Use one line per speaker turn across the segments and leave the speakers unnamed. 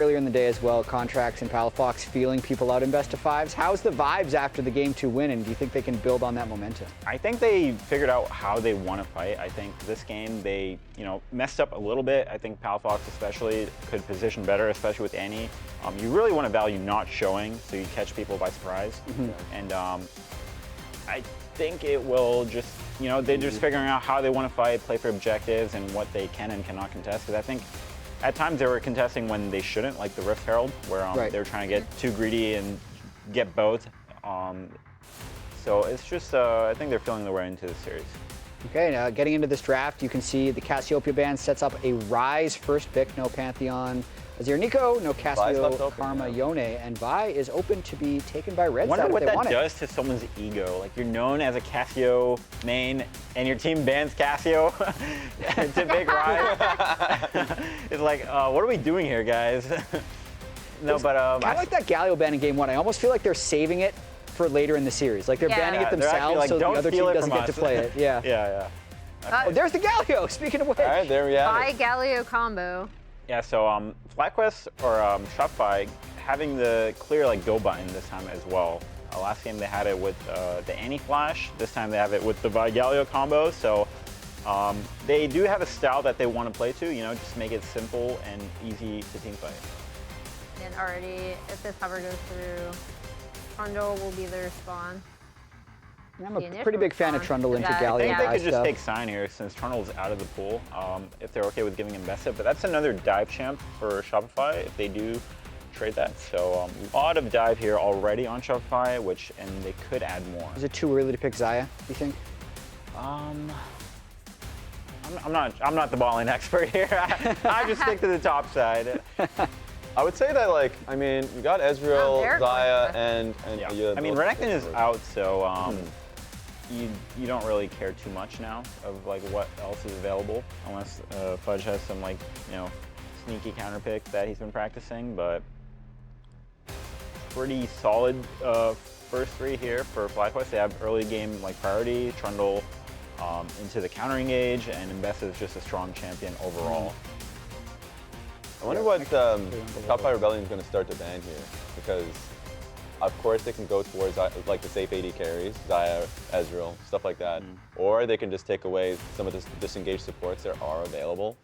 Earlier in the day as well, Contractz and Palafox feeling people out in best of fives. How's the vibes after the Game 2 win, and do you think they can build on that momentum?
I think they figured out how they want to fight. I think this game they, messed up a little bit. I think Palafox especially could position better, especially with Annie. You really want to value not showing, so you catch people by surprise. And I think it will just, they're just figuring out how they want to fight, play for objectives, and what they can and cannot contest. Because I think at times they were contesting when they shouldn't, like the Rift Herald, where they were trying to get too greedy and get both. So it's just, I think they're feeling their way into the series.
Okay, now getting into this draft, you can see the Cassiopeia band sets up a Ryze first pick, no Pantheon. Azir Nico, no Cassio, Karma, Yone, and Vi is open to be taken by Red.
I wonder what that does to someone's ego. Like, you're known as a Cassio main, and your team bans Cassio to pick Ryze. It's like, what are we doing here, guys? No, but
I like that Galio ban in Game 1. I almost feel like they're saving it for later in the series. Like, they're banning it themselves, like, so the other team doesn't get to play it. Yeah.
Yeah.
Oh, there's the Galio, speaking of which.
All right, there we have it.
Galio combo.
Yeah, so FlyQuest or Shopify having the clear go button this time as well. Last game they had it with the Annie Flash. This time they have it with the Galio combo. So they do have a style that they want to play to. Just make it simple and easy to team fight.
And already, if this hover goes through, Trundle will be their spawn.
I'm a pretty big fan of Trundle into Galio.
I think they could just take Sign here since Trundle's out of the pool, if they're okay with giving him ambessa. But that's another dive champ for Shopify if they do trade that. So a lot of dive here already on Shopify, and they could add more.
Is it too early to pick Xayah, do you think?
I'm not the ball lane expert here. I just stick to the top side.
I would say that, you got Ezreal, Xayah, and
yeah. I mean, Renekton is out, so you don't really care too much now of what else is available, unless Fudge has some sneaky counter pick that he's been practicing. But pretty solid first three here for FlyQuest. They have early game priority, Trundle into the counter engage, and ambessa is just a strong champion overall.
I wonder what Shopify Rebellion is going to start to ban here, because of course they can go towards the safe AD carries, Xayah, Ezreal, stuff like that, or they can just take away some of the disengaged supports that are available.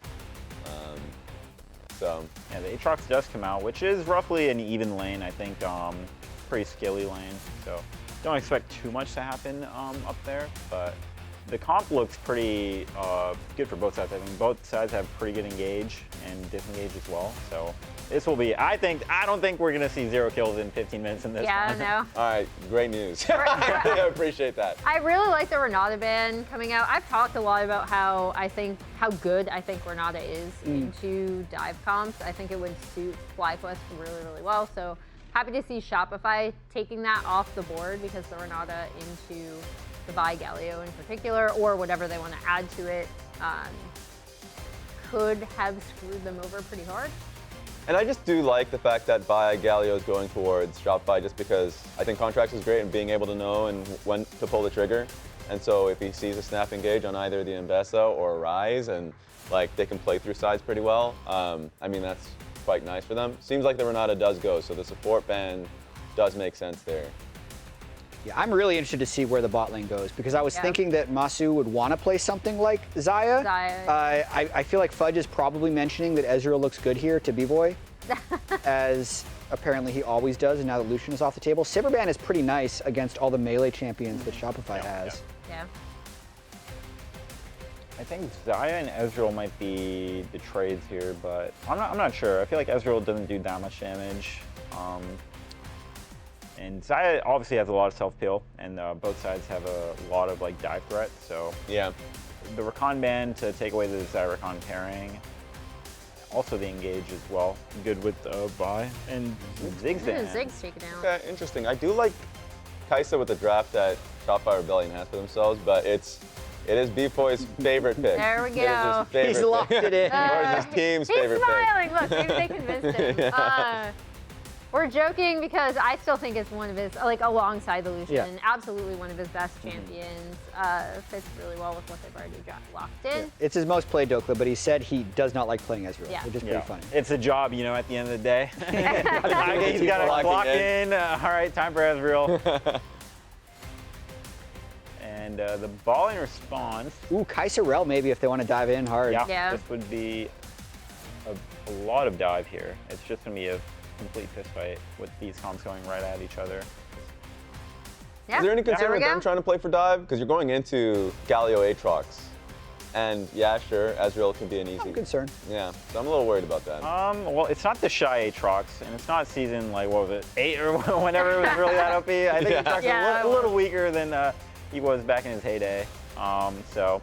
Yeah, the Aatrox does come out, which is roughly an even lane, I think, pretty skilly lane, so don't expect too much to happen up there, but the comp looks pretty good for both sides. I think both sides have pretty good engage and disengage as well. So this will be, I don't think we're gonna see 0 kills in 15 minutes in this.
Yeah, no.
All right, great news. I appreciate that.
I really like the Renata ban coming out. I've talked a lot about how good I think Renata is into dive comps. I think it would suit FlyQuest really, really well. So happy to see Shopify taking that off the board, because the Renata into the Galio in particular, or whatever they want to add to it, could have screwed them over pretty hard.
And I just do like the fact that Galio is going towards Shopify, just because I think Contractz is great in being able to know and when to pull the trigger. And so if he sees a snap engage on either the ambessa or Ryze, and they can play through sides pretty well, I mean, that's quite nice for them. Seems like the Renata does go, so the support ban does make sense there.
Yeah, I'm really interested to see where the bot lane goes, because I was thinking that Massu would want to play something like Xayah. I feel like Fudge is probably mentioning that Ezreal looks good here to Bvoy, as apparently he always does, and now that Lucian is off the table. Silverban is pretty nice against all the melee champions that Shopify has.
Yeah.
I think Xayah and Ezreal might be the trades here, but I'm not sure. I feel like Ezreal doesn't do that much damage. And Xayah obviously has a lot of self-peel, and both sides have a lot of dive threat, so
yeah.
The Rakan ban to take away the Xayah Rakan pairing. Also the engage as well. Good with Vi and Ziggs ban.
Ziggs taken out.
Okay, interesting. I do like Kaisa with the draft that Shopify Rebellion has for themselves, but it is Bvoy's favorite pick.
There we go.
It is his favorite
He's locked it in.
Or is his team's favorite
pick. He's smiling.
pick.
Look, maybe they convinced him. We're joking because I still think it's one of his, like alongside the Lucian, absolutely one of his best champions. Fits really well with what they've already locked in.
Yeah. It's his most played Dokla, but he said he does not like playing Ezreal, which is pretty funny.
It's a job, you know, at the end of the day. He's got to lock in. All right, time for Ezreal. And the ball in response.
Ooh, Kaisa Rell maybe if they want to dive in hard.
Yeah, this would be a lot of dive here. It's just going to be a complete fist fight with these comps going right at each other.
Is there any concern with them trying to play for dive? Because you're going into Galio Aatrox. And yeah, sure, Ezreal can be an easy.
I'm concerned.
Yeah, so I'm a little worried about that.
Well, it's not the shy Aatrox, and it's not season, like, what was it, 8 or whenever it was really that OP. I think Aatrox is a little weaker than he was back in his heyday. So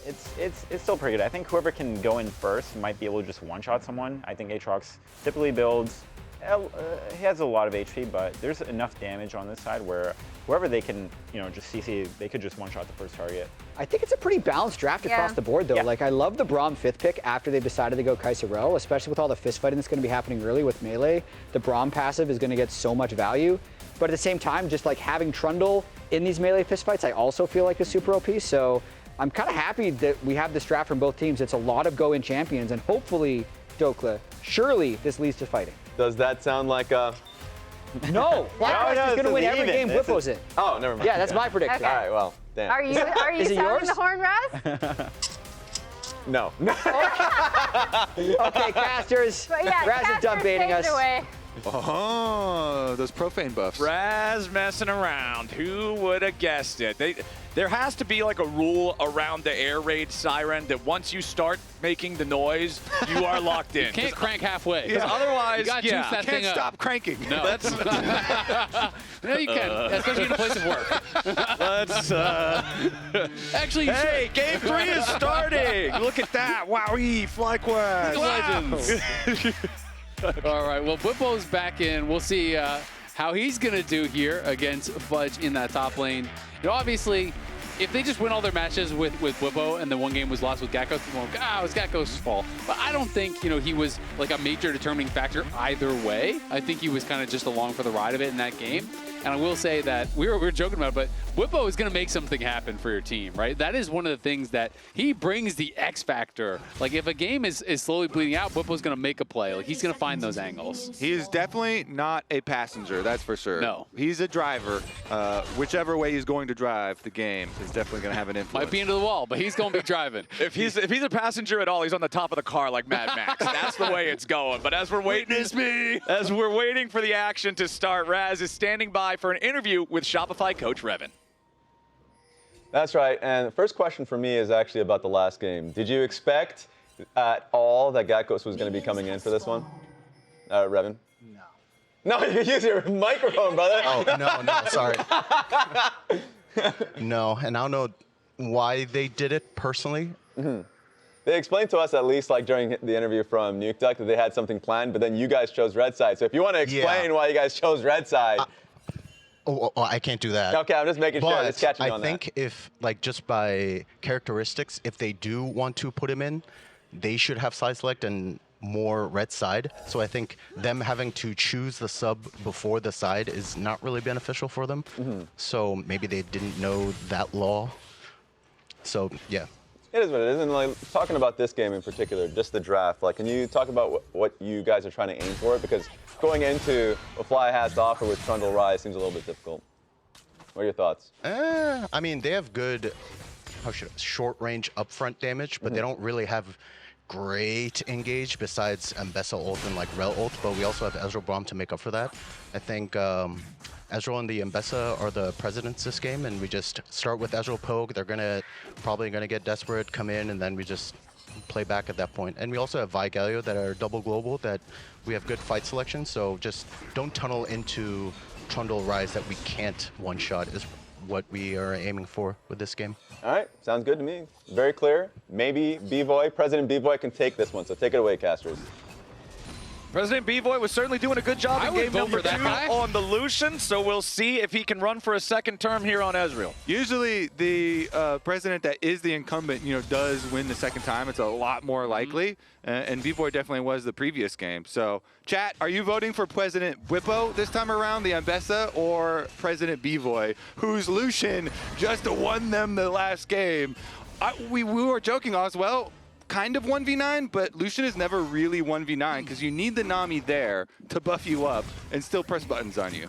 it's still pretty good. I think whoever can go in first might be able to just one-shot someone. I think Aatrox typically builds, he has a lot of HP, but there's enough damage on this side where whoever they can, just CC, they could just one-shot the first target.
I think it's a pretty balanced draft across the board, though.
Yeah.
Like, I love the Braum 5th pick after they decided to go Kaisa Rell, especially with all the fist fighting that's going to be happening early with melee. The Braum passive is going to get so much value. But at the same time, just like having Trundle in these melee fistfights, I also feel like is super OP. So I'm kind of happy that we have this draft from both teams. It's a lot of go-in champions, and hopefully, Dokla, surely this leads to fighting.
Does that sound like a...
No! FlyQuest is going to win every game Bwipo's in.
Oh, never mind.
Yeah, that's my prediction.
Okay.
All right, well, damn.
Are you sounding the horn, Raz?
No.
Okay, casters. Raz is done baiting us.
Oh, those profane buffs.
Raz messing around. Who would have guessed it? There has to be like a rule around the air raid siren that once you start making the noise, you are locked in.
You can't crank halfway.
Because otherwise,
you juice that
Can't
thing
stop
up.
cranking.
No. No, you can, especially in a place of work.
Let's,
Actually, you
hey, game 3 is starting. Look at that. Wowee, FlyQuest.
Legends. All right, well, Bwipo's back in. We'll see how he's going to do here against Fudge in that top lane. Obviously, if they just win all their matches with Bwipo and the one game was lost with Gakko, well, it was Gakko's fault. But I don't think, he was like a major determining factor either way. I think he was kind of just along for the ride of it in that game. And I will say that we were joking about it, but Bwipo is going to make something happen for your team, right? That is one of the things that he brings the X factor. Like, if a game is slowly bleeding out, Bwipo's going to make a play. Like, he's going to find those angles.
He is definitely not a passenger, that's for sure.
No.
He's a driver. Whichever way he's going to drive the game is definitely going to have an influence.
Might be into the wall, but he's going to be driving.
If he's a passenger at all, he's on the top of the car like Mad Max. That's the way it's going. But as we're waiting, as we're waiting for the action to start, Raz is standing by for an interview with Shopify coach Revan.
That's right, and the first question for me is actually about the last game. Did you expect at all that Gakkos was going to be coming in for this one? Revan? No. No, you use your microphone, brother.
Oh, no, sorry. No, and I don't know why they did it personally.
Mm-hmm. They explained to us, at least like during the interview from Nuke Duck, that they had something planned, but then you guys chose Red Side. So if you want to explain why you guys chose Red Side.
I can't do that.
Okay, I'm just making sure. Just catching me on that.
I think if, like, just by characteristics, if they do want to put him in, they should have side select and more red side. So I think them having to choose the sub before the side is not really beneficial for them. Mm-hmm. So maybe they didn't know that law. So, yeah.
It is what it is. And like talking about this game in particular, just the draft, like, can you talk about what you guys are trying to aim for? Because going into what Fly has to offer with Trundle Ryze seems a little bit difficult. What are your thoughts?
I mean, they have good short range upfront damage, but they don't really have great engage besides ambessa ult and like Rell ult, but we also have Ezreal Braum to make up for that. I think Ezreal and the ambessa are the presidents this game, and we just start with Ezreal poke. They're probably gonna get desperate, come in, and then we just play back at that point. And we also have Vi Galio that are double global, that we have good fight selection, so just don't tunnel into Trundle Ryze that we can't one-shot is what we are aiming for with this game.
All right, sounds good to me. Very clear. Maybe Bvoy, President Bvoy can take this one, so take it away, casters.
President Bvoy was certainly doing a good job in game number 2
guy.
on the Lucian, so we'll see if he can run for a second term here on Ezreal.
Usually the president that is the incumbent, does win the second time. It's a lot more likely, and Bvoy definitely was the previous game. So, chat, are you voting for President Bwipo this time around, the ambessa, or President Bvoy, whose Lucian just won them the last game? We were joking as well. Kind of 1v9, but Lucian is never really 1v9 because you need the Nami there to buff you up and still press buttons on you.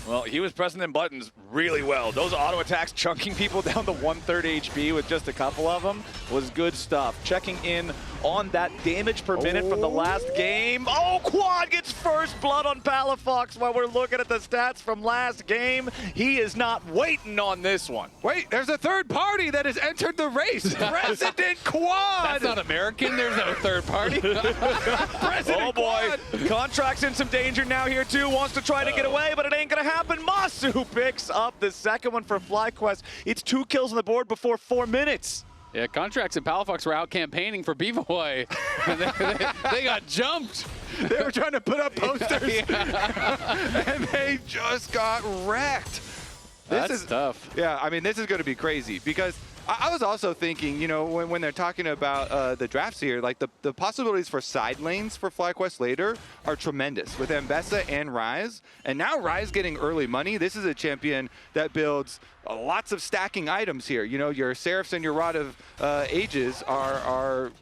Well, he was pressing them buttons really well. Those auto attacks chunking people down to 1/3 HP with just a couple of them was good stuff. Checking in on that damage per minute from the last game. Oh, Quad gets first blood on Palafox while we're looking at the stats from last game. He is not waiting on this one.
Wait, there's a third party that has entered the race. President Quad!
That's not American. There's no third party.
Oh boy, Contractz in some danger now here too. Wants to try to get away, but it ain't gonna happen. Massu picks up the second one for FlyQuest. It's 2 kills on the board before 4 minutes.
Yeah, Contractz and Palafox were out campaigning for Bvoy. they got jumped.
They were trying to put up posters, and they just got wrecked.
That's tough.
Yeah, I mean, this is going to be crazy because I was also thinking, when they're talking about the drafts here, like the possibilities for side lanes for FlyQuest later are tremendous with Ambessa and Ryze. And now Ryze getting early money. This is a champion that builds lots of stacking items here. Your Seraphs and your Rod of Ages are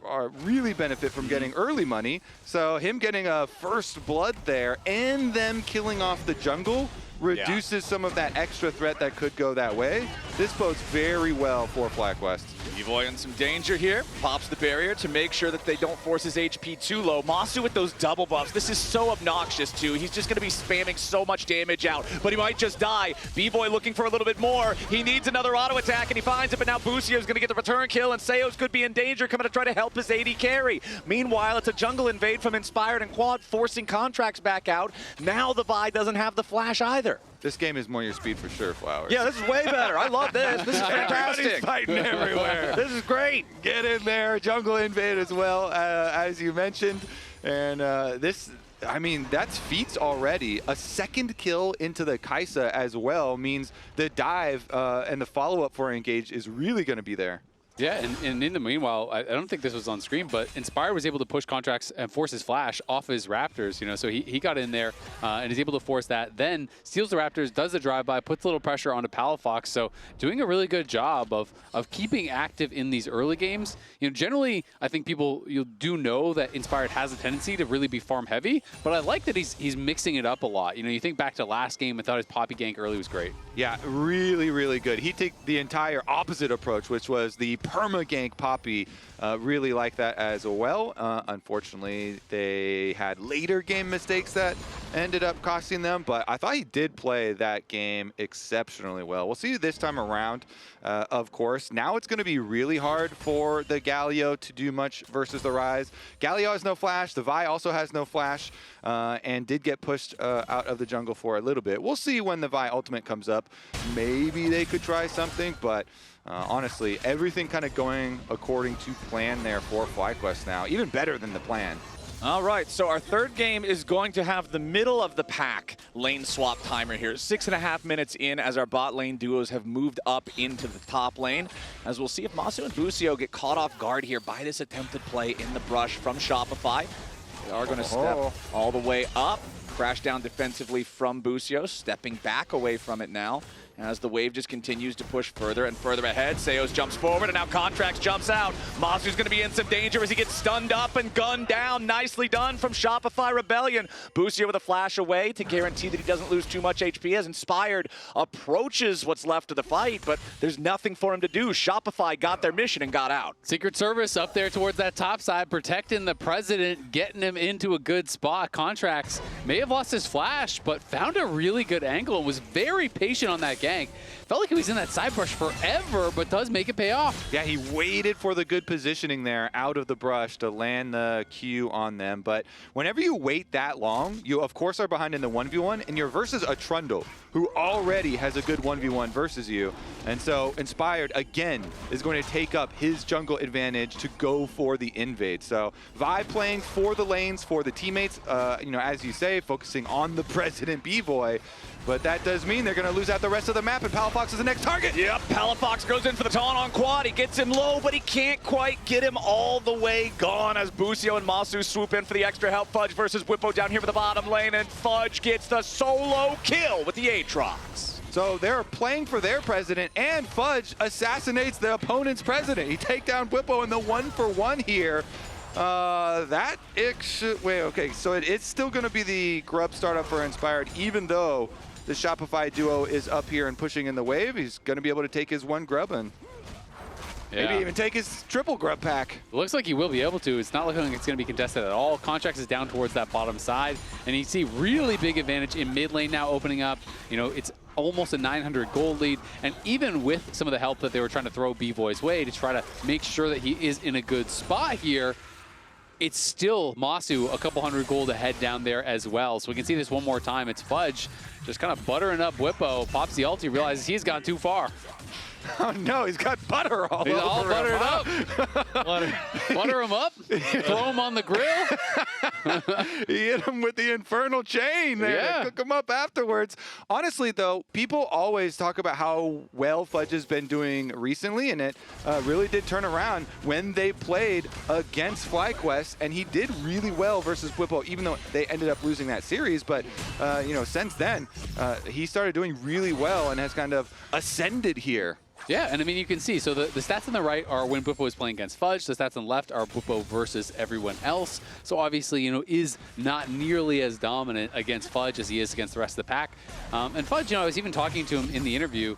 really benefit from getting early money. So him getting a first blood there and them killing off the jungle reduces some of that extra threat that could go that way. This bodes very well for FlyQuest.
Bvoy in some danger here. Pops the barrier to make sure that they don't force his HP too low. Massu with those double buffs. This is so obnoxious too. He's just going to be spamming so much damage out, but he might just die. Bvoy looking for a little bit more. He needs another auto attack and he finds it, but now Busio is going to get the return kill and Seos could be in danger coming to try to help his AD carry. Meanwhile, it's a jungle invade from Inspired and Quad forcing Contractz back out. Now the Vi doesn't have the flash either.
This game is more your speed for sure, Flowers.
Yeah, this is way better. I love this. This is fantastic.
Everybody's fighting everywhere.
This is great.
Get in there. Jungle invade as well, as you mentioned. And that's feats already. A second kill into the Kaisa as well means the dive and the follow-up for Engage is really going to be there.
Yeah, and in the meanwhile, I don't think this was on screen, but Inspired was able to push Contractz and force his flash off his Raptors, so he got in there and is able to force that, then steals the Raptors, does the drive-by, puts a little pressure onto Palafox, so doing a really good job of keeping active in these early games. Generally, I think you do know that Inspired has a tendency to really be farm heavy, but I like that he's mixing it up a lot. You think back to last game, I thought his Poppy gank early was great.
Yeah, really, really good. He took the entire opposite approach, which was the perma-gank Poppy. Really like that as well. Unfortunately, they had later game mistakes that ended up costing them, but I thought he did play that game exceptionally well. We'll see this time around, of course. Now it's going to be really hard for the Galio to do much versus the Ryze. Galio has no flash. The Vi also has no flash and did get pushed out of the jungle for a little bit. We'll see when the Vi ultimate comes up. Maybe they could try something, but honestly, everything kind of going according to plan there for FlyQuest now, even better than the plan.
All right, so our third game is going to have the middle of the pack lane swap timer here. 6.5 minutes in as our bot lane duos have moved up into the top lane. As we'll see if Massu and Busio get caught off guard here by this attempted play in the brush from Shopify. They are going to step all the way up. Crash down defensively from Busio, stepping back away from it now. As the wave just continues to push further and further ahead, Seos jumps forward and now Contractz jumps out. Massu's going to be in some danger as he gets stunned up and gunned down. Nicely done from Shopify Rebellion. Busio with a flash away to guarantee that he doesn't lose too much HP as Inspired approaches what's left of the fight, but there's nothing for him to do. Shopify got their mission and got out.
Secret Service up there towards that top side, protecting the president, getting him into a good spot. Contractz may have lost his flash, but found a really good angle and was very patient on that gank. gank. Felt like he was in that side brush forever, but does make it pay off.
Yeah, he waited for the good positioning there out of the brush to land the Q on them. But whenever you wait that long, you of course are behind in the 1v1, and you're versus a Trundle, who already has a good 1v1 versus you. And so Inspired, again, is going to take up his jungle advantage to go for the invade. So Vi playing for the lanes, for the teammates, as you say, focusing on the President Bvoy. But that does mean they're going to lose out the rest of the map, and Palafox is the next target.
Yep, Palafox goes in for the taunt on Quad. He gets him low, but he can't quite get him all the way gone as Busio and Massu swoop in for the extra help. Fudge versus Bwipo down here for the bottom lane, and Fudge gets the solo kill with the Aatrox.
So they're playing for their president, and Fudge assassinates the opponent's president. He takes down Bwipo in the 1-for-1 here. So it's still going to be the grub startup for Inspired, even though the Shopify duo is up here and pushing in the wave. He's going to be able to take his 1 grub and maybe even take his triple grub pack.
It looks like he will be able to. It's not looking like it's going to be contested at all. Contractz is down towards that bottom side, and you see really big advantage in mid lane now opening up. It's almost a 900 gold lead, and even with some of the help that they were trying to throw Bvoy's way to try to make sure that he is in a good spot here, it's still Massu a couple hundred gold ahead down there as well. So we can see this one more time. It's Fudge just kind of buttering up Bwipo. Pops the ulti, realizes he's gone too far.
Oh no, he's got butter all over him.
He's all buttered up. Butter him up, throw him on the grill.
He hit him with the infernal chain there to cook him up afterwards. Honestly, though, people always talk about how well Fudge has been doing recently, and it really did turn around when they played against FlyQuest, and he did really well versus Bwipo, even though they ended up losing that series. But, since then, he started doing really well and has kind of ascended here.
Yeah, and I mean, you can see, so the stats on the right are when Bwipo is playing against Fudge. The stats on the left are Bwipo versus everyone else. So obviously, is not nearly as dominant against Fudge as he is against the rest of the pack. And Fudge, I was even talking to him in the interview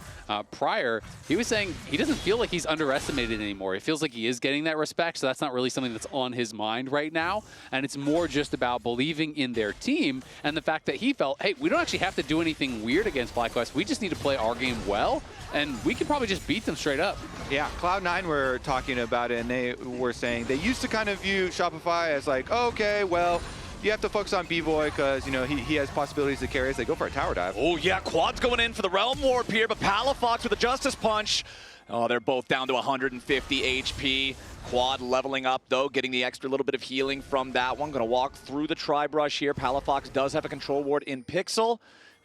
prior. He was saying he doesn't feel like he's underestimated anymore. He feels like he is getting that respect, so that's not really something that's on his mind right now. And it's more just about believing in their team and the fact that he felt, hey, we don't actually have to do anything weird against FlyQuest. We just need to play our game well, and we can probably just beat them straight up.
Yeah, Cloud9 were talking about it, and they were saying they used to kind of view Shopify as like, oh, okay, well, you have to focus on Bvoy because, he has possibilities to carry as they go for a tower dive.
Oh, yeah, Quad's going in for the Realm Warp here, but Palafox with a Justice Punch. Oh, they're both down to 150 HP. Quad leveling up, though, getting the extra little bit of healing from that one. Going to walk through the Tri-Brush here. Palafox does have a control ward in Pixel.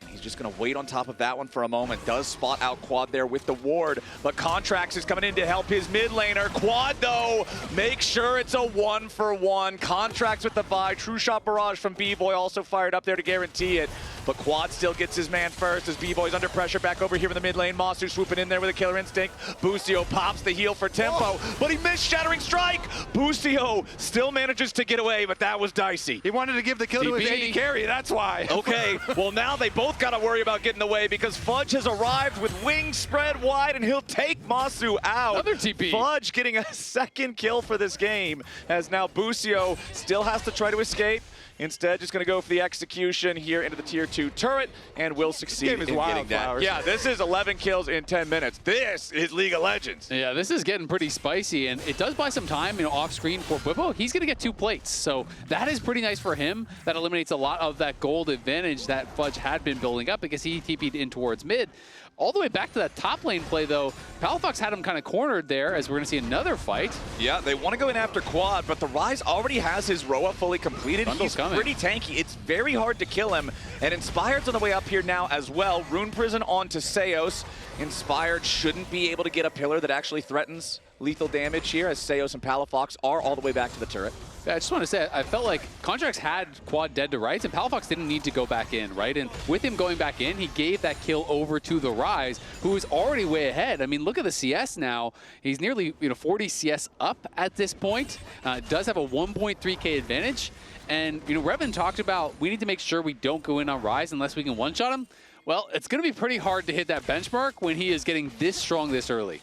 He's just going to wait on top of that one for a moment. Does spot out Quad there with the ward, but Contractz is coming in to help his mid laner. Quad, though, make sure it's a 1-for-1. Contractz with the buy. True Shot Barrage from Bvoy also fired up there to guarantee it. But Quad still gets his man first as Bvoy's under pressure back over here in the mid lane. Massu swooping in there with a Killer Instinct. Busio pops the heal for tempo, but he missed Shattering Strike. Busio still manages to get away, but that was dicey.
He wanted to give the kill to his AD carry, that's why.
Okay, well now they both got to worry about getting away because Fudge has arrived with wings spread wide and he'll take Massu out.
Another TP.
Fudge getting a second kill for this game as now Busio still has to try to escape. Instead, just going to go for the execution here into the tier 2 turret, and will succeed in getting that. Yeah, this is 11 kills in 10 minutes. This is League of Legends.
Yeah, this is getting pretty spicy, and it does buy some time, off screen for Bwipo. He's going to get 2 plates, so that is pretty nice for him. That eliminates a lot of that gold advantage that Fudge had been building up because he TP'd in towards mid. All the way back to that top lane play, though, Palafox had him kind of cornered there, as we're going to see another fight.
Yeah, they want to go in after Quad, but the Ryze already has his Roa fully completed.
Trundle's
He's
coming.
Pretty tanky. It's very hard to kill him. And Inspired's on the way up here now as well. Rune Prison onto Seos. Inspired shouldn't be able to get a pillar that actually threatens lethal damage here, as Seos and Palafox are all the way back to the turret.
Yeah, I just want to say, I felt like Contractz had Quad dead to rights, and Palafox didn't need to go back in, right? And with him going back in, he gave that kill over to the Ryze, who is already way ahead. I mean, look at the CS now. He's nearly 40 CS up at this point. Does have a 1.3K advantage. And, Revan talked about we need to make sure we don't go in on Ryze unless we can one-shot him. Well, it's going to be pretty hard to hit that benchmark when he is getting this strong this early.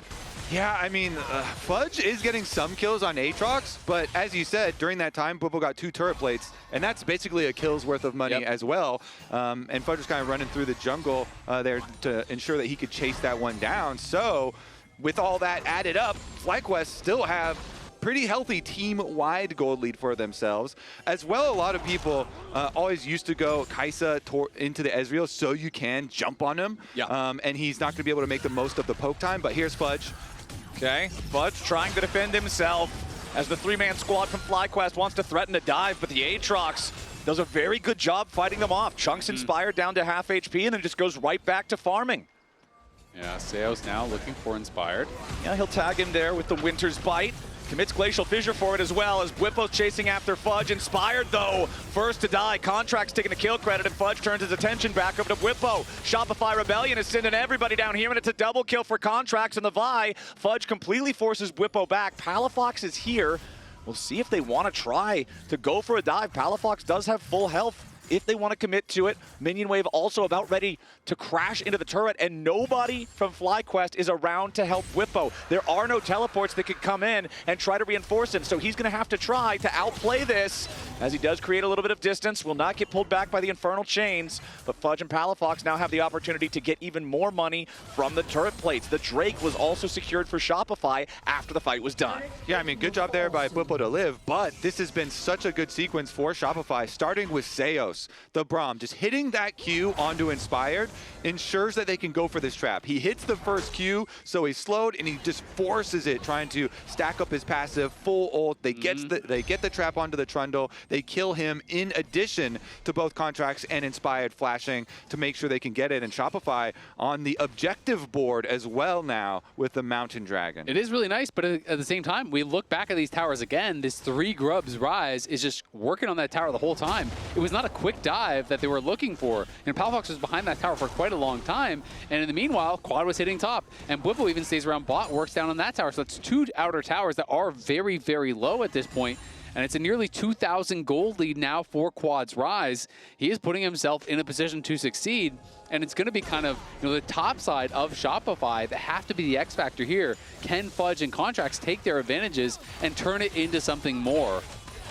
Yeah, I mean, Fudge is getting some kills on Aatrox, but as you said, during that time, Bwipo got 2 turret plates, and that's basically a kill's worth of money as well. And Fudge was kind of running through the jungle there to ensure that he could chase that one down. So with all that added up, FlyQuest still have pretty healthy team-wide gold lead for themselves. As well, a lot of people always used to go Kaisa into the Ezreal so you can jump on him. And he's not going to be able to make the most of the poke time, but here's Fudge.
Okay, Fudge trying to defend himself as the 3-man squad from FlyQuest wants to threaten a dive, but the Aatrox does a very good job fighting them off. Chunks Inspired down to half HP and then just goes right back to farming.
Yeah, Seo's now looking for Inspired.
Yeah, he'll tag him there with the Winter's Bite. Commits Glacial Fissure for it as well as Bwipo's chasing after Fudge. Inspired though, first to die. Contractz taking a kill credit and Fudge turns his attention back over to Bwipo. Shopify Rebellion is sending everybody down here and it's a double kill for Contractz and the Vi. Fudge completely forces Bwipo back. Palafox is here. We'll see if they want to try to go for a dive. Palafox does have full health if they want to commit to it. Minion wave also about ready to crash into the turret, and nobody from FlyQuest is around to help Bwipo. There are no teleports that could come in and try to reinforce him, so he's going to have to try to outplay this as he does create a little bit of distance. Will not get pulled back by the Infernal Chains, but Fudge and Palafox now have the opportunity to get even more money from the turret plates. The Drake was also secured for Shopify after the fight was done.
Yeah, I mean, good job there by Bwipo to live, but this has been such a good sequence for Shopify, starting with Seos, the Braum, just hitting that Q onto Inspired ensures that they can go for this trap. He hits the first Q, so he's slowed, and he just forces it, trying to stack up his passive, full ult. They get the trap onto the Trundle. They kill him in addition to both Contractz and Inspired flashing to make sure they can get it. And Shopify on the objective board as well now with the Mountain Dragon.
It is really nice, but at the same time, we look back at these towers again. This 3 grubs Ryze is just working on that tower the whole time. It was not a quick dive that they were looking for. And Palafox was behind that tower for quite a long time. And in the meanwhile, Quad was hitting top. And Bwipo even stays around bot, works down on that tower. So it's 2 outer towers that are very, very low at this point. And it's a nearly 2,000 gold lead now for Quad's Ryze. He is putting himself in a position to succeed. And it's going to be kind of, the top side of Shopify that have to be the X factor here. Can Fudge and Contractz take their advantages and turn it into something more?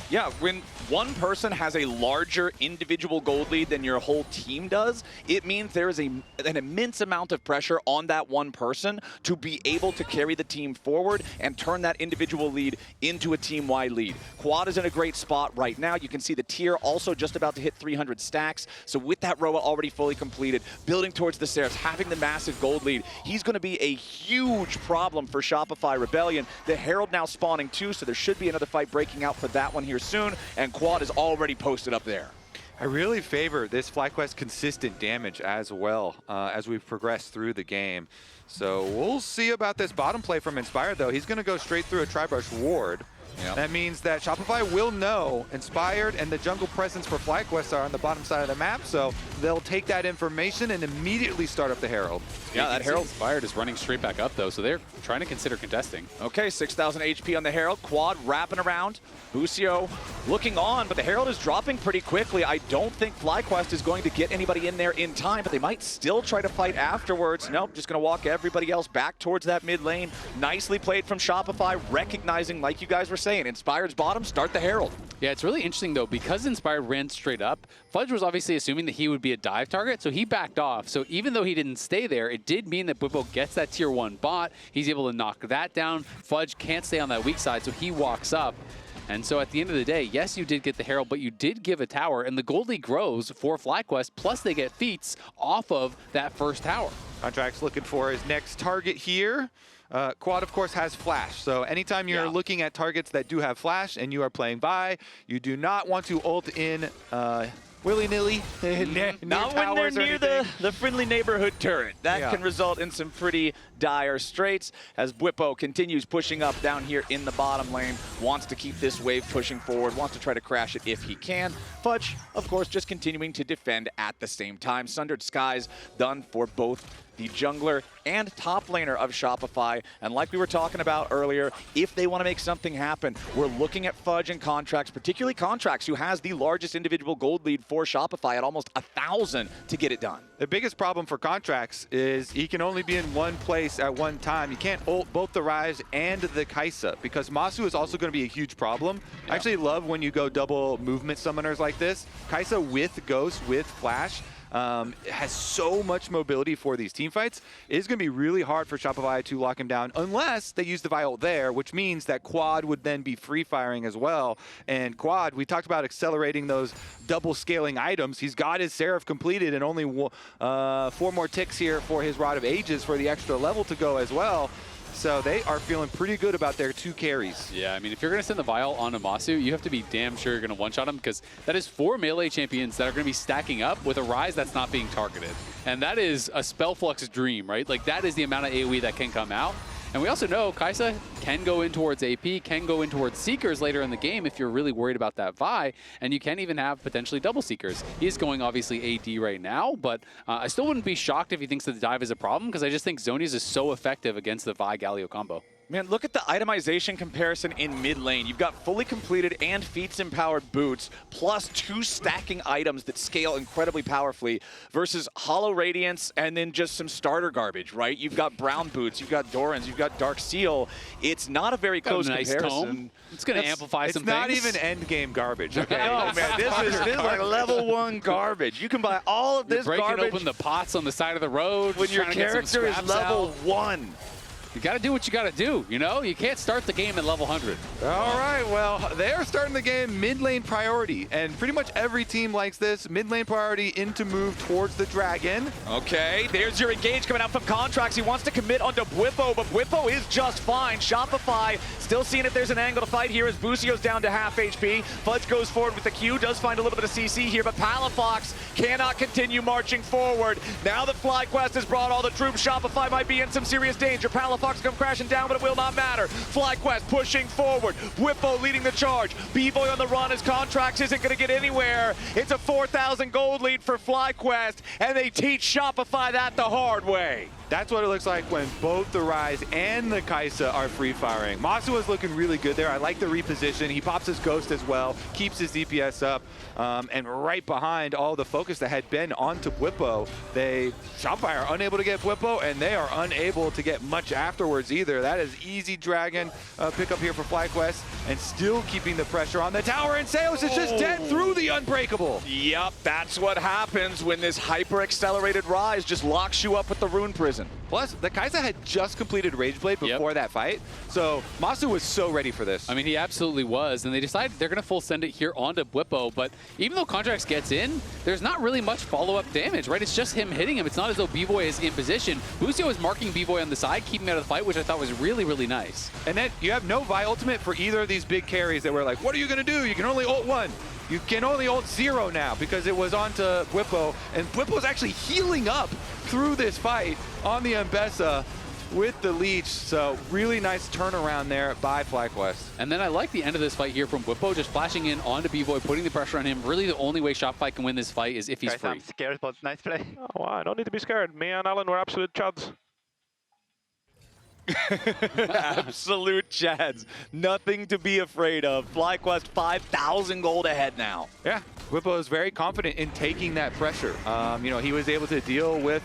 Yeah, when one person has a larger individual gold lead than your whole team does, it means there is an immense amount of pressure on that one person to be able to carry the team forward and turn that individual lead into a team-wide lead. Quad is in a great spot right now. You can see the tier also just about to hit 300 stacks. So with that Roa already fully completed, building towards the stairs, having the massive gold lead, he's going to be a huge problem for Shopify Rebellion. The Herald now spawning too, so there should be another fight breaking out for that one here soon, and Quad is already posted up there.
I really favor this FlyQuest consistent damage as well as we progress through the game. So we'll see about this bottom play from Inspired, though. He's going to go straight through a Tri-Brush ward. Yep. That means that Shopify will know Inspired and the jungle presence for FlyQuest are on the bottom side of the map, so they'll take that information and immediately start up the Herald.
Yeah, that Herald Inspired is running straight back up, though, so they're trying to consider contesting.
Okay, 6,000 HP on the Herald. Quad wrapping around. Busio looking on, but the Herald is dropping pretty quickly. I don't think FlyQuest is going to get anybody in there in time, but they might still try to fight afterwards. Nope, just going to walk everybody else back towards that mid lane. Nicely played from Shopify, recognizing, like you guys were saying, Inspired's bottom, start the Herald.
Yeah, it's really interesting, though, because Inspired ran straight up, Fudge was obviously assuming that he would be a dive target, so he backed off. So even though he didn't stay there, it did mean that Bwipo gets that tier 1 bot. He's able to knock that down. Fudge can't stay on that weak side, so he walks up. And so at the end of the day, yes, you did get the Herald, but you did give a tower, and the gold lead grows for FlyQuest, plus they get feats off of that first tower.
Contractz looking for his next target here. Quad, of course, has flash, so anytime you're looking at targets that do have flash and you are playing Vi, you do not want to ult in willy-nilly.
Not when they're near the friendly neighborhood turret. That can result in some pretty dire straits as Bwipo continues pushing up down here in the bottom lane, wants to keep this wave pushing forward, wants to try to crash it if he can. Fudge, of course, just continuing to defend at the same time. Sundered Skies done for both the jungler and top laner of Shopify. And like we were talking about earlier, if they want to make something happen, we're looking at Fudge and Contractz, particularly Contractz, who has the largest individual gold lead for Shopify at almost 1,000 to get it done.
The biggest problem for Contractz is he can only be in one place at one time. You can't ult both the Ryze and the Kaisa because Massu is also going to be a huge problem. Yeah. I actually love when you go double movement summoners like this. Kaisa with Ghost, with Flash, has so much mobility for these team fights. It is going to be really hard for Shopify to lock him down unless they use the Vi ult there, which means that Quad would then be free firing as well. And Quad, we talked about accelerating those double scaling items. He's got his Seraph completed and only 4 more ticks here for his Rod of Ages for the extra level to go as well. So they are feeling pretty good about their 2 carries.
Yeah, I mean, if you're going to send the Vial onto Massu, you have to be damn sure you're going to one-shot him because that is 4 melee champions that are going to be stacking up with a Ryze that's not being targeted. And that is a Spellflux dream, right? Like, that is the amount of AoE that can come out. And we also know Kaisa can go in towards AP, can go in towards Seekers later in the game if you're really worried about that Vi, and you can even have potentially double Seekers. He's going obviously AD right now, but I still wouldn't be shocked if he thinks that the dive is a problem because I just think Zhonya's is so effective against the Vi Galio combo.
Man, look at the itemization comparison in mid lane. You've got fully completed and feats-empowered boots, plus 2 stacking items that scale incredibly powerfully, versus Hollow Radiance and then just some starter garbage, right? You've got brown boots, you've got Doran's, you've got Dark Seal. It's not a very close comparison.
Tome. It's going to amplify some
things.
It's
not even end game garbage, okay?
No, man, this is like level 1 garbage. You can buy all of this
garbage. You're breaking open the pots on the side of the road.
When your character is level 1.
You got to do what you got to do, you know? You can't start the game at level 100.
All right, well, they are starting the game mid lane priority, and pretty much every team likes this. Mid lane priority into move towards the dragon.
Okay, there's your engage coming out from Contractz. He wants to commit onto Bwipo, but Bwipo is just fine. Shopify still seeing if there's an angle to fight here as Busio's down to half HP. Fudge goes forward with the Q, does find a little bit of CC here, but Palafox cannot continue marching forward. Now that FlyQuest has brought all the troops, Shopify might be in some serious danger. Palafox come crashing down, but it will not matter. FlyQuest pushing forward. Bwipo leading the charge. Bvoy on the run as Contractz isn't going to get anywhere. It's a 4,000 gold lead for FlyQuest, and they teach Shopify that the hard way.
That's what it looks like when both the Ryze and the Kaisa are free firing. Massu is looking really good there. I like the reposition. He pops his Ghost as well, keeps his DPS up, and right behind all the focus that had been onto Bwipo, Shopify are unable to get Bwipo, and they are unable to get much afterwards either. That is easy dragon pickup here for FlyQuest, and still keeping the pressure on the tower, and Seos is just dead through the Unbreakable.
Yep, that's what happens when this hyper-accelerated Ryze just locks you up with the Rune Prison.
Plus, the Kaisa had just completed Rageblade before that fight, so Massu was so ready for this.
I mean, he absolutely was, and they decided they're going to full send it here onto Bwipo, but even though Contractz gets in, there's not really much follow-up damage, right? It's just him hitting him. It's not as though Bvoy is in position. Busio is marking Bvoy on the side, keeping him out of the fight, which I thought was really, really nice.
And then you have no Vi ultimate for either of these big carries that were like, what are you going to do? You can only ult 1. You can only ult 0 now because it was onto Bwipo, and Bwipo's actually healing up through this fight on the Ambessa with the leech. So really nice turnaround there by FlyQuest.
And then I like the end of this fight here from Bwipo, just flashing in onto Bvoy, putting the pressure on him. Really the only way Shopify can win this fight is if he's free.
I'm scared, but nice play.
Oh, I don't need to be scared. Me and Alan were absolute chuds.
Absolute chads. Nothing to be afraid of. FlyQuest 5,000 gold ahead now.
Yeah, Bwipo is very confident in taking that pressure. You know, he was able to deal with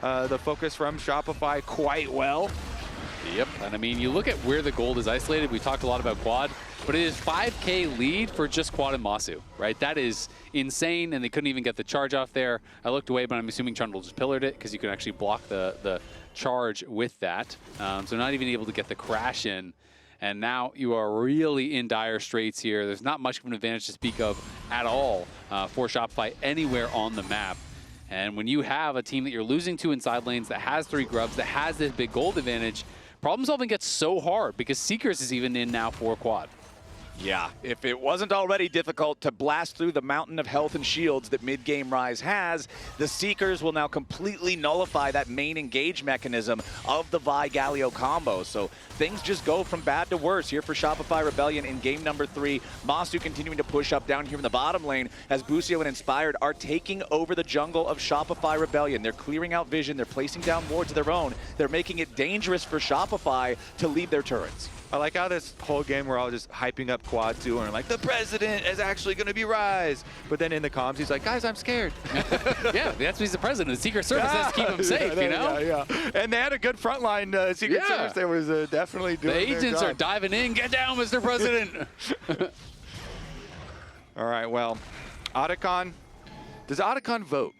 the focus from Shopify quite well.
Yep, and I mean, you look at where the gold is isolated. We talked a lot about Quad, but it is 5K lead for just Quad and Massu, right? That is insane, and they couldn't even get the charge off there. I looked away, but I'm assuming Trundle just pillared it because you can actually block the charge with that. So not even able to get the crash in. And now you are really in dire straits here. There's not much of an advantage to speak of at all for Shopify anywhere on the map. And when you have a team that you're losing to in side lanes that has 3 grubs, that has this big gold advantage, problem solving gets so hard because Seekers is even in now for Quad.
Yeah, if it wasn't already difficult to blast through the mountain of health and shields that mid-game Ryze has, the Seekers will now completely nullify that main engage mechanism of the Vi Galio combo. So things just go from bad to worse here for Shopify Rebellion in game number 3. Massu continuing to push up down here in the bottom lane as Busio and Inspired are taking over the jungle of Shopify Rebellion. They're clearing out vision, they're placing down wards of their own, they're making it dangerous for Shopify to lead their turrets.
I like how this whole game we're all just hyping up Quad 2 and like, the president is actually going to be Ryze. But then in the comms, he's like, guys, I'm scared.
Yeah, that's why he's the president. The Secret Service has to keep him safe, you know?
Yeah. And they had a good frontline Secret Service. They was definitely doing
The
their
agents
job.
are diving in. Get down, Mr. President.
All right, well, Otacon, does Otacon vote?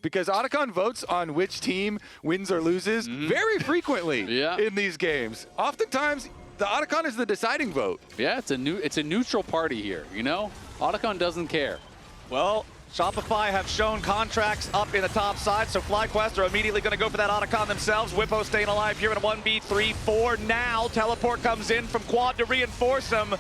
Because Otacon votes on which team wins or loses very frequently in these games. Oftentimes, the Otacon is the deciding vote.
Yeah, it's a neutral party here, you know? Otacon doesn't care.
Well, Shopify have shown Contractz up in the top side, so FlyQuest are immediately going to go for that Otacon themselves. Bwipo staying alive here in a 1v3-4 now. Teleport comes in from Quad to reinforce him,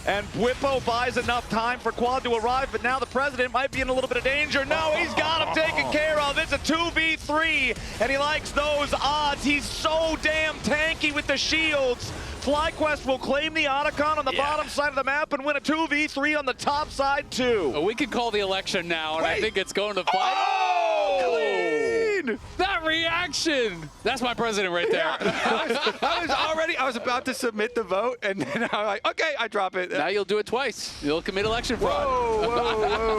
and Bwipo buys enough time for Quad to arrive, but now the president might be in a little bit of danger. No, he's got him taken care of. It's a 2v3, and he likes those odds. He's so damn tanky with the shields. FlyQuest will claim the Otacon on the bottom side of the map and win a 2v3 on the top side, too.
We could call the election now, and I think it's going to fight.
Oh! Clean!
That reaction! That's my president right there.
I was about to submit the vote, and then I was like, okay, I drop it.
Now you'll do it twice. You'll commit election fraud.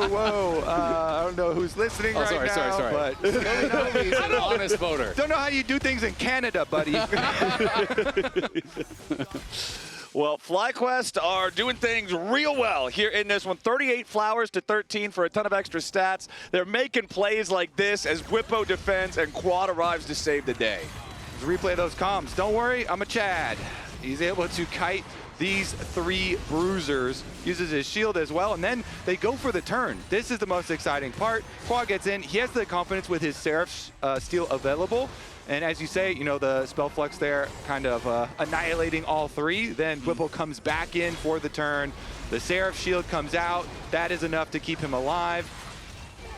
Whoa. I don't know who's listening right now.
Sorry.
But
He's an honest voter.
don't know how you do things in Canada, buddy.
Well, FlyQuest are doing things real well here in this one. 38 flowers to 13 for a ton of extra stats. They're making plays like this as Bwipo defends and Quad arrives to save the day.
Let's replay those comms. Don't worry, I'm a Chad. He's able to kite these 3 bruisers, uses his shield as well, and then they go for the turn. This is the most exciting part. Quad gets in. He has the confidence with his Seraph steal available. And as you say, you know, the spell flux there kind of annihilating all 3. Then Bwipo comes back in for the turn. The Seraph shield comes out. That is enough to keep him alive.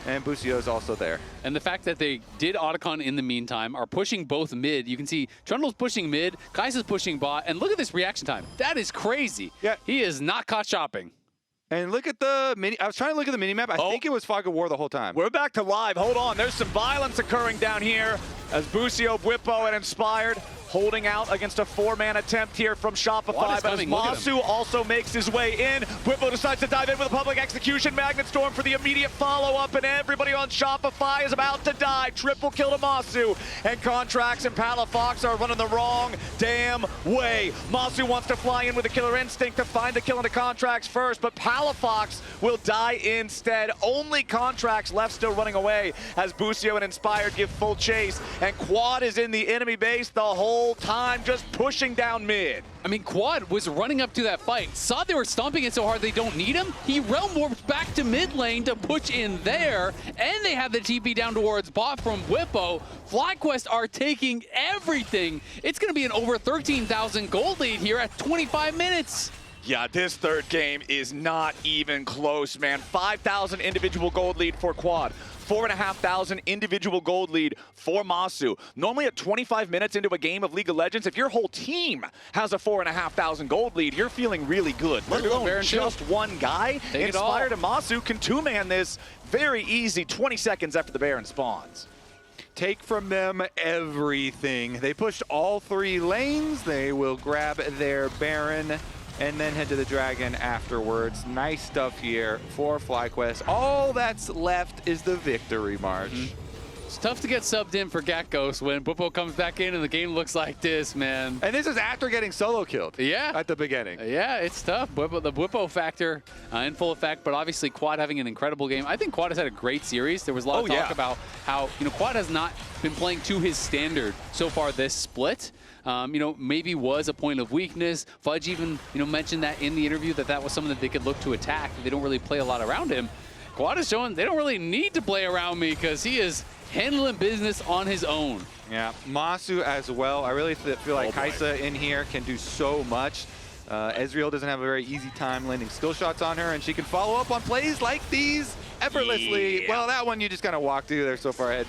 And Busio is also there.
And the fact that they did Otacon in the meantime, are pushing both mid. You can see Trundle's pushing mid, Kaisa's pushing bot, and look at this reaction time. That is crazy.
Yeah.
He is not caught shopping.
And look at the mini. I was trying to look at the mini map. I think it was Fog of War the whole time.
We're back to live. Hold on. There's some violence occurring down here as Busio, Bwipo, and Inspired holding out against a 4-man attempt here from Shopify. But as Massu also makes his way in, Bwipo decides to dive in with a public execution. Magnet Storm for the immediate follow-up, and everybody on Shopify is about to die. Triple kill to Massu, and Contractz and Palafox are running the wrong damn way. Massu wants to fly in with a killer instinct to find the kill into Contractz first, but Palafox will die instead. Only Contractz left still running away as Busio and Inspired give full chase, and Quad is in the enemy base the whole time, just pushing down mid.
I mean, Quad was running up to that fight, saw they were stomping it so hard they don't need him. He realm warped back to mid lane to push in there, and they have the TP down towards bot from Bwipo. FlyQuest are taking everything. It's going to be an over 13,000 gold lead here at 25 minutes.
Yeah, this third game is not even close, man. 5,000 individual gold lead for Quad. 4,500 individual gold lead for Massu. Normally at 25 minutes into a game of League of Legends, if your whole team has a 4,500 gold lead, you're feeling really good. Let alone just one guy. Inspired and Massu can 2-man this very easy 20 seconds after the Baron spawns.
Take from them everything. They pushed all 3 lanes. They will grab their Baron and then head to the Dragon afterwards. Nice stuff here for FlyQuest. All that's left is the victory march.
It's tough to get subbed in for Gatghost when Bwipo comes back in and the game looks like this, man.
And this is after getting solo killed at the beginning.
Yeah, it's tough. The Bwipo factor in full effect, but obviously Quad having an incredible game. I think Quad has had a great series. There was a lot of talk about how, you know, Quad has not been playing to his standard so far this split. You know, maybe was a point of weakness. Fudge even, you know, mentioned that in the interview that was something that they could look to attack. They don't really play a lot around him. Quad is showing they don't really need to play around me because he is handling business on his own.
Yeah, Massu as well. I really feel like Kaisa in here can do so much. Ezreal doesn't have a very easy time landing skill shots on her, and she can follow up on plays like these effortlessly.
Yeah.
Well, that one you just kind of walk through. They're so far ahead.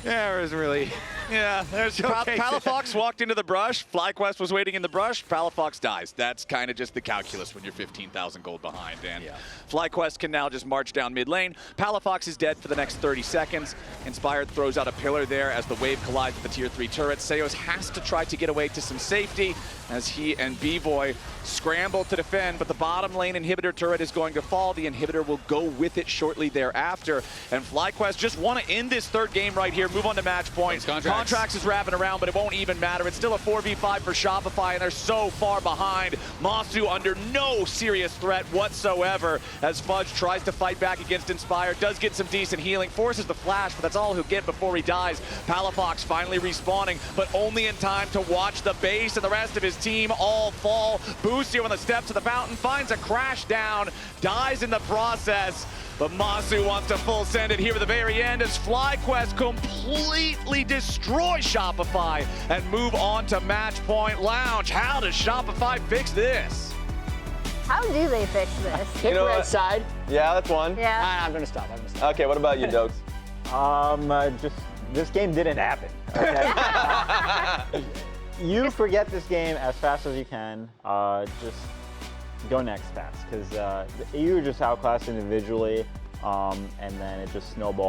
There isn't really.
Yeah, there's Palafox walked into the brush. FlyQuest was waiting in the brush. Palafox dies. That's kind of just the calculus when you're 15,000 gold behind. And FlyQuest can now just march down mid lane. Palafox is dead for the next 30 seconds. Inspired throws out a pillar there as the wave collides with the tier 3 turret. Seos has to try to get away to some safety as he and Bvoy scramble to defend, but the bottom lane inhibitor turret is going to fall. The inhibitor will go with it shortly thereafter. And FlyQuest just want to end this third game right here, move on to match point. Contractz is wrapping around, but it won't even matter. It's still a 4v5 for Shopify, and they're so far behind. Massu under no serious threat whatsoever as Fudge tries to fight back against Inspired, does get some decent healing, forces the flash, but that's all he'll get before he dies. Palafox finally respawning, but only in time to watch the base and the rest of his team all fall. Busio on the steps of the fountain finds a crash down, dies in the process. But Massu wants to full send it here at the very end as FlyQuest completely destroy Shopify and move on to match point lounge. How does Shopify fix this?
How do they fix this?
Hit red side.
Yeah, that's one.
Yeah.
I'm gonna stop.
Okay, what about you, Dokes?
Just this game didn't happen. Okay? You forget this game as fast as you can. Just go next fast because you were just outclassed individually, and then it just snowballed.